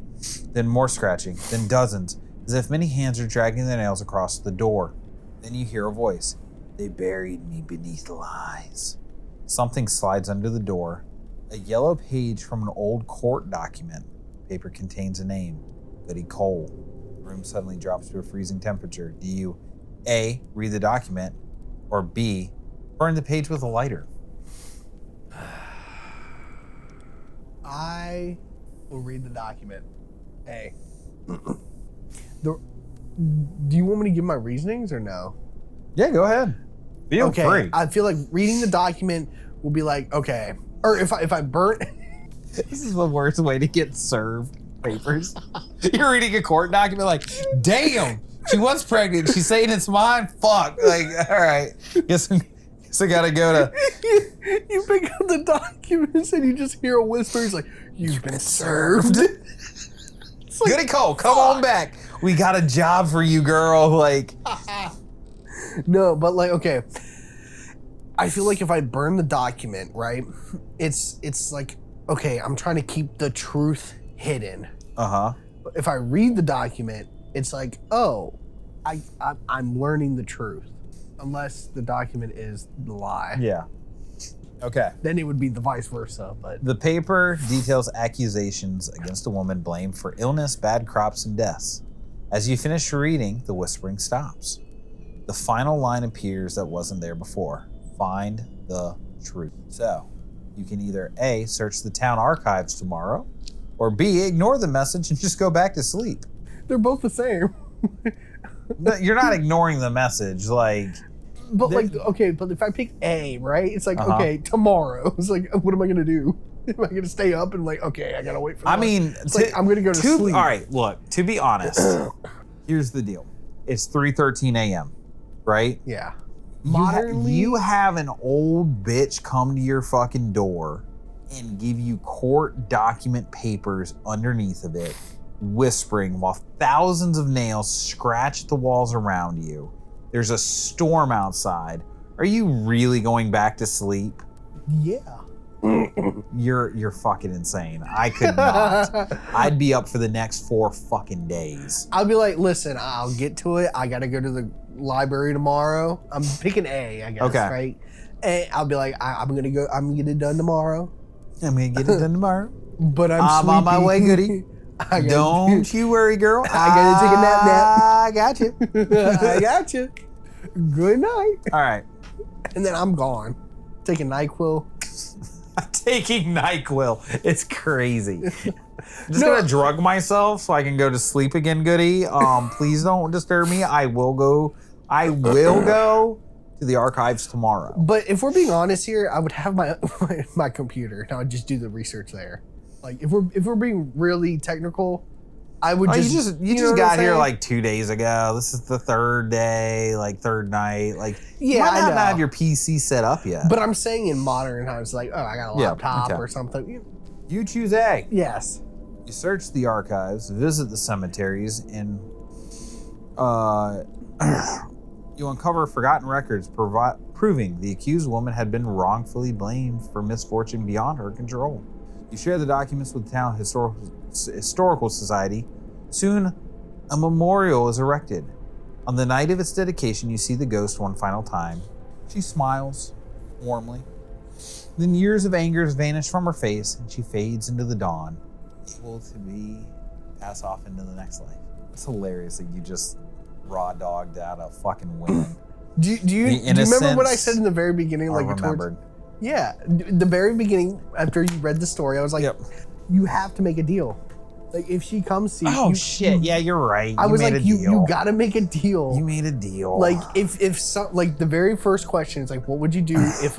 Then more scratching, then dozens, as if many hands are dragging their nails across the door. Then you hear a voice. They buried me beneath lies. Something slides under the door. A yellow page from an old court document. Paper contains a name, Goody Cole. The room suddenly drops to a freezing temperature. Do you A, read the document, or B, burn the page with a lighter? I will read the document. A. Do you want me to give my reasonings or no? Yeah, go ahead. Feel free. I feel like reading the document will be like, okay. Or if I burn... This is the worst way to get served papers. You're reading a court document like, damn, she was pregnant. She's saying it's mine. Fuck. Like, all right. Guess I gotta go to... You pick up the documents and you just hear a whisper. He's like, you've been served. Like, Goody Cole, come on back. We got a job for you, girl. Like... No, but like, okay. I feel like if I burn the document, right, it's like, okay, I'm trying to keep the truth hidden. Uh-huh. But if I read the document, it's like, oh, I'm learning the truth. Unless the document is the lie. Yeah. Okay. Then it would be the vice versa, but... The paper details accusations against a woman blamed for illness, bad crops, and deaths. As you finish reading, the whispering stops. The final line appears that wasn't there before. Find the truth. So, you can either A, search the town archives tomorrow, or B, ignore the message and just go back to sleep. They're both the same. No, you're not ignoring the message, like... But like, okay, but if I pick A, right, it's like, okay, tomorrow. It's like, what am I going to do? Am I going to stay up and like, okay, I got to wait for I mean... It's like, I'm going to go to sleep. All right, look, to be honest, here's the deal. It's 3:13 a.m., right? Yeah. You have an old bitch come to your fucking door and give you court document papers underneath of it, whispering while thousands of nails scratch the walls around you. There's a storm outside. Are you really going back to sleep? Yeah. You're fucking insane. I could not. I'd be up for the next 4 fucking days. I'll be like, listen, I'll get to it. I got to go to the library tomorrow. I'm picking A, I guess, right? And I'll be like, I'm going to go. I'm going to get it done tomorrow. I'm going to get it done tomorrow. But I'm on my way, Goody. Don't you worry, girl. I got to take a nap. I got you. I got you. Good night. All right. And then I'm gone. Taking NyQuil. Taking NyQuil. It's crazy. I'm just gonna drug myself so I can go to sleep again, Goody. Please don't disturb me. I will go to the archives tomorrow. But if we're being honest here, I would have my computer and I would just do the research there. Like if we're being really technical, I would just you just got here like 2 days ago. This is the third day, like third night. Like yeah, you might I not know. have your PC set up yet. But I'm saying in modern times, like, oh, I got a laptop or something. You choose A. Yes. You search the archives, visit the cemeteries, and you uncover forgotten records proving the accused woman had been wrongfully blamed for misfortune beyond her control. You share the documents with the town historical society. Soon, a memorial is erected. On the night of its dedication, you see the ghost one final time. She smiles warmly. Then years of anger vanish from her face, and she fades into the dawn, able to pass off into the next life. It's hilarious that you just raw dogged out a fucking win. Do you remember what I said in the very beginning? Like remembered. Yeah, the very beginning, after you read the story, I was like, you have to make a deal. Like, if she comes to you... Oh, shit. Yeah, you're right. I was like, you got to make a deal. You made a deal. Like, if some... Like, the very first question is, like, what would you do if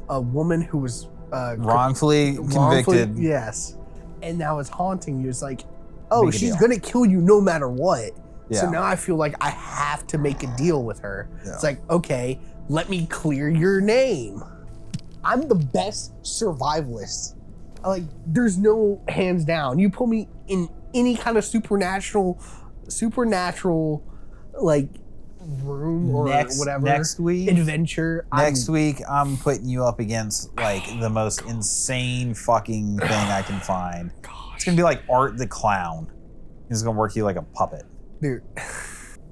a woman who was... wrongfully convicted. Yes. And now it's haunting you. It's like, oh, she's going to kill you no matter what. Yeah. So now I feel like I have to make a deal with her. Yeah. It's like, okay, let me clear your name. I'm the best survivalist. Like, there's no hands down. You put me in any kind of supernatural, like, room or whatever. Next week, adventure. Next week, I'm putting you up against like the most insane fucking thing I can find. Gosh. It's gonna be like Art the Clown. He's gonna work you like a puppet. Dude,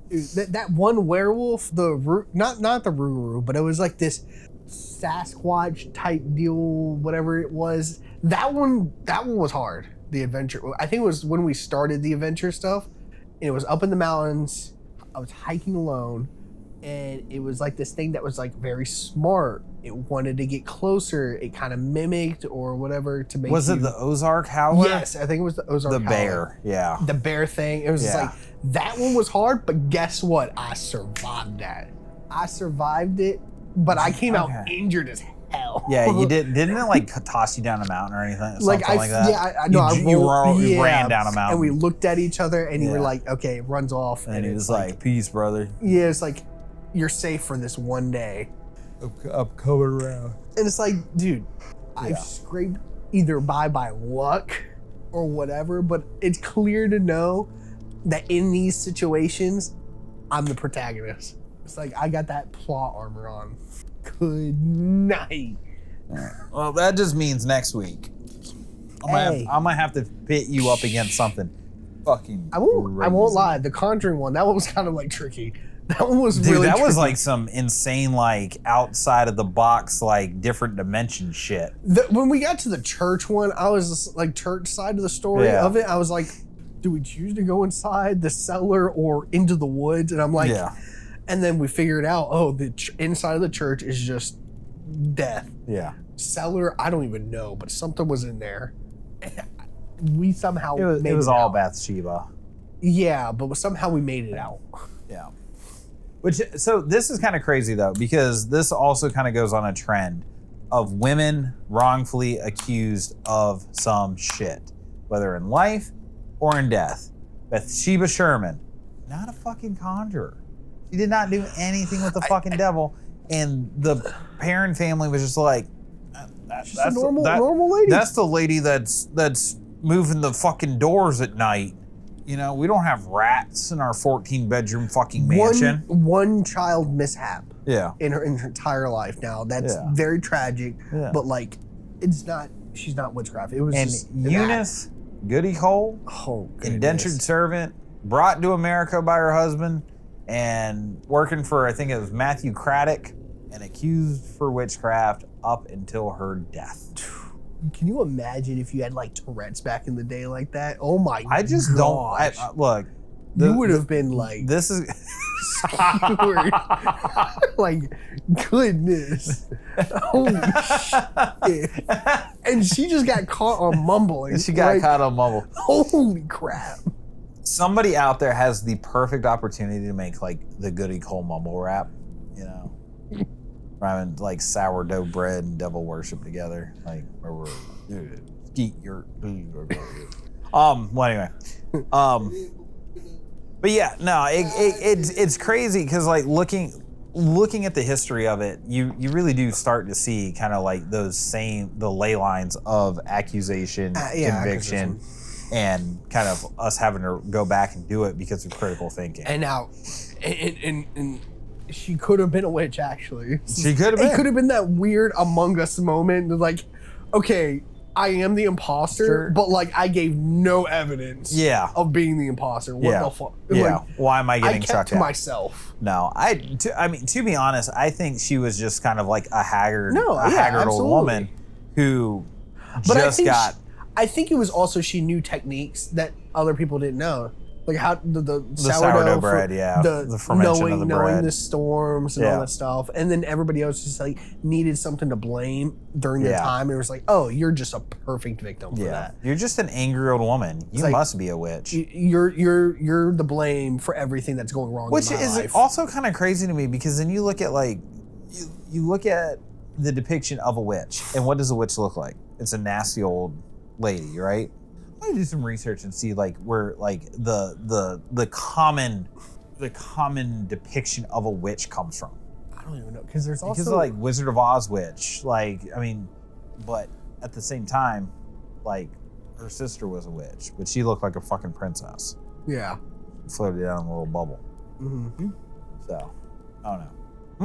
that one werewolf, not the Ruru, but it was like this Sasquatch type deal, whatever it was. That one was hard. The adventure. I think it was when we started the adventure stuff. And it was up in the mountains. I was hiking alone, and it was like this thing that was like very smart. It wanted to get closer. It kind of mimicked or whatever to make. Was it the Ozark Howler? Yes, I think it was the Ozark. The Howler. bear, yeah. The bear thing. It was just like that one was hard, but guess what? I survived that. I survived it, but I came out injured as hell. Yeah, you didn't it like toss you down a mountain or anything? Like that? Yeah, I know. You ran down a mountain, and we looked at each other, and you were like, "Okay," it runs off, and he was like, "Peace, brother." Yeah, it's like you're safe for this one day. I'm coming around, and it's like, dude, I've scraped either by luck or whatever, but it's clear to know that in these situations, I'm the protagonist. It's like I got that plot armor on. Good night. Well, that just means next week I might have to pit you up against something fucking I won't crazy. lie. The Conjuring one, that one was kind of like tricky. That one was Dude, really that tricky. was like some insane, like outside of the box, like different dimension shit. When we got to the church one, I was just, like church side of the story of it. I was like, do we choose to go inside the cellar or into the woods? And I'm like, and then we figured out, oh, the inside of the church is just death. Yeah. Cellar, I don't even know, but something was in there. We somehow it was all Bathsheba. Yeah, but somehow we made it out. Yeah. So this is kind of crazy though, because this also kind of goes on a trend of women wrongfully accused of some shit, whether in life or in death. Bathsheba Sherman, not a fucking conjurer. She did not do anything with the fucking devil, and the Perrin family was just like, that's a normal lady. That's the lady that's moving the fucking doors at night. You know, we don't have rats in our 14-bedroom fucking mansion. One child mishap. Yeah. In her entire life. Now that's very tragic. Yeah. But like, she's not witchcraft. It was just Eunice Goody Cole, indentured servant, brought to America by her husband, and working for, I think it was Matthew Craddock, and accused for witchcraft up until her death. Can you imagine if you had like Tourette's back in the day like that? Oh my god. I just don't. Look. You would have been like. This is. like, goodness. Holy shit. And she just got caught on mumbling. She got caught on mumble. Holy crap. Somebody out there has the perfect opportunity to make like the Goody Cole mumble rap, you know? Rhyming like sourdough bread and devil worship together, like where we're skeet your. Well, anyway, but yeah, no, it's crazy because like looking at the history of it, you really do start to see kind of like the ley lines of accusation, conviction, and kind of us having to go back and do it because of critical thinking. And now, and she could have been a witch, actually. She could have been. It could have been that weird Among Us moment. Like, okay, I am the imposter, but like I gave no evidence of being the imposter. What the fuck? Yeah. Like, why am I getting I stuck kept to myself. No, I mean, to be honest, I think she was just kind of like a haggard absolutely. old woman who I think it was also she knew techniques that other people didn't know. Like how the sourdough bread, the fermentation of the bread, knowing the storms and all that stuff, and then everybody else just like needed something to blame during the time. It was like, oh, you're just a perfect victim for that. You're just an angry old woman. You must be a witch. You're the blame for everything that's going wrong. Which in my is life. Also kind of crazy to me because then you look at like you look at the depiction of a witch, and what does a witch look like? It's a nasty old lady, right? I'm gonna do some research and see like where like the common depiction of a witch comes from. I don't even know because there's also because like Wizard of Oz witch, like I mean, but at the same time, like her sister was a witch, but she looked like a fucking princess. Yeah, floated down in a little bubble. Mm-hmm. So I don't know. I'm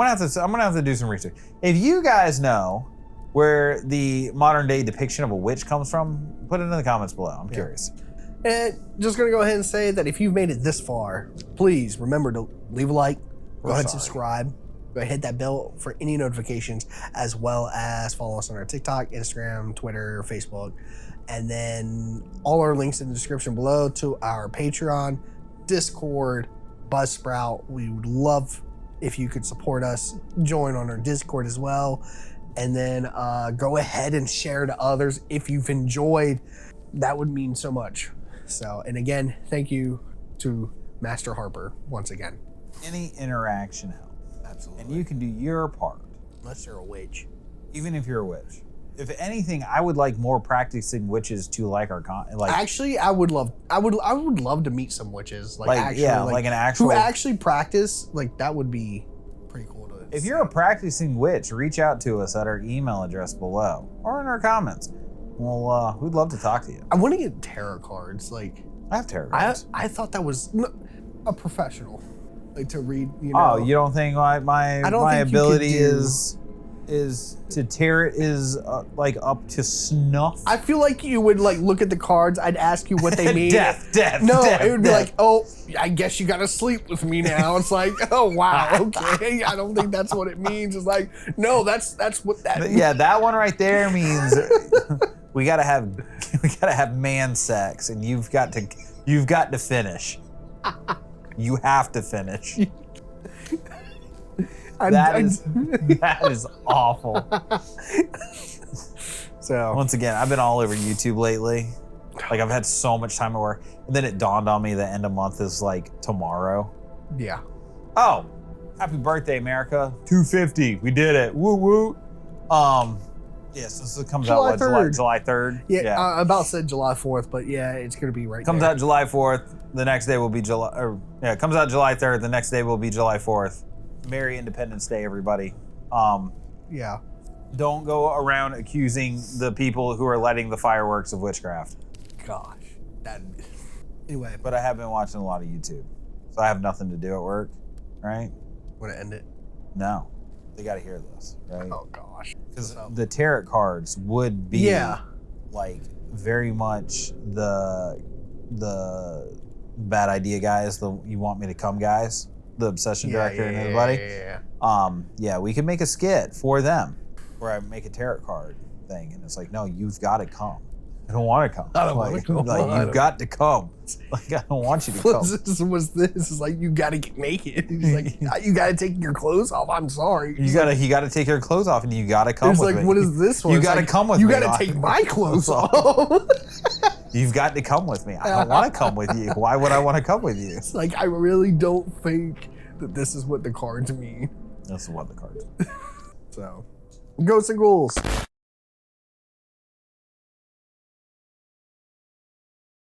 gonna have to do some research. If you guys know where the modern day depiction of a witch comes from, put it in the comments below. I'm curious. And just gonna go ahead and say that if you've made it this far, please remember to leave a like, go ahead and subscribe, Go hit that bell for any notifications, as well as follow us on our TikTok, Instagram, Twitter, Facebook, and then all our links in the description below to our Patreon, Discord, Buzzsprout. We would love if you could support us, join on our Discord as well, and then go ahead and share to others if you've enjoyed. That would mean so much. So, and again, thank you to Master Harper once again. Any interaction helps. Absolutely. And you can do your part. Unless you're a witch. Even if you're a witch. If anything, I would like more practicing witches to like our Actually, I would love to meet some witches. Like an actual who actually practice. Like that would be pretty cool to If see. you're a practicing witch, reach out to us at our email address below or in our comments. Well, we'd love to talk to you. I want to get tarot cards. Like I have tarot cards. I thought that was a professional, like to read. You know. Oh, you don't think my ability is to tarot is like up to snuff? I feel like you would like look at the cards. I'd ask you what they mean. Death. No, death, it would be death. like, oh, I guess you gotta sleep with me now. It's like, oh wow, okay. I don't think that's what it means. It's like, no, that's what that means. Yeah, that one right there means we gotta have man sex, and you've got to finish. You have to finish. That is awful. So once again, I've been all over YouTube lately. Like I've had so much time at work, and then it dawned on me the end of month is like tomorrow. yeah. Oh, happy birthday, America! 250, we did it! Woo woo! Yes, this comes July out 3rd. July 3rd. Yeah, I about said July 4th, but yeah, it's gonna be right. Comes there. out July 4th. The next day will be it comes out July 3rd. The next day will be July 4th. Merry Independence Day, everybody. Yeah. Don't go around accusing the people who are lighting the fireworks of witchcraft. Gosh. Anyway, But I have been watching a lot of YouTube, so I have nothing to do at work, right? want to end it? No, they got to hear this, right? Oh gosh. Because the tarot cards would be like very much the bad idea guys, the you want me to come guys, the obsession director and everybody. Yeah, we can make a skit for them where I make a tarot card thing, and it's like, no, you've got to come. I don't want to come. I don't want to come. Like you've got to come. Like I don't want you to come. This is like you got to get naked. He's like you got to take your clothes off. I'm sorry. You got to take your clothes off, and you got to come. It's with like, me. what is this one? You got to come with me. me. You got to take my clothes off. You've got to come with me. I don't want to come with you. Why would I want to come with you? It's like I really don't think that this is what the cards mean. That's what the cards. So, ghosts and ghouls.